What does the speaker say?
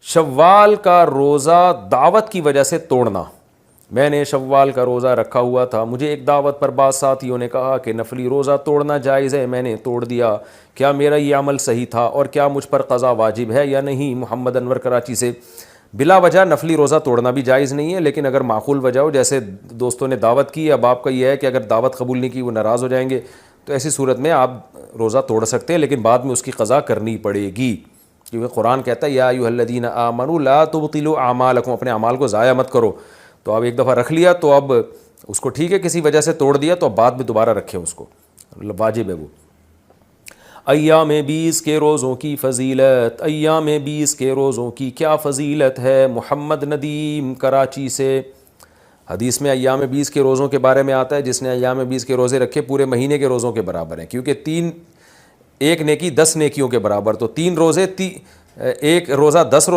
شوال کا روزہ دعوت کی وجہ سے توڑنا. میں نے شوال کا روزہ رکھا ہوا تھا, مجھے ایک دعوت پر بعض ساتھیوں نے کہا کہ نفلی روزہ توڑنا جائز ہے, میں نے توڑ دیا, کیا میرا یہ عمل صحیح تھا اور کیا مجھ پر قضا واجب ہے یا نہیں؟ محمد انور کراچی سے. بلا وجہ نفلی روزہ توڑنا بھی جائز نہیں ہے, لیکن اگر معقول وجہ ہو, جیسے دوستوں نے دعوت کی, اب آپ کا یہ ہے کہ اگر دعوت قبول نہیں کی وہ ناراض ہو جائیں گے, تو ایسی صورت میں آپ روزہ توڑ سکتے ہیں, لیکن بعد میں اس کی قضا کرنی پڑے گی, کیونکہ قرآن کہتا ہے یا ایھا الذین آمنوا لا تبطلوا اعمالکم, اپنے اعمال کو ضائع مت کرو. تو اب ایک دفعہ رکھ لیا تو اب اس کو ٹھیک ہے, کسی وجہ سے توڑ دیا تو اب بعد میں دوبارہ رکھیں اس کو, واجب ہے وہ. ایام 20 کے روزوں کی فضیلت. ایام 20 کے روزوں کی کیا فضیلت ہے؟ محمد ندیم کراچی سے. حدیث میں ایام 20 کے روزوں کے بارے میں آتا ہے جس نے ایام 20 کے روزے رکھے پورے مہینے کے روزوں کے برابر ہیں, کیونکہ ایک نیکی 10 نیکیوں کے برابر, تو 3 روزے ایک روزہ 10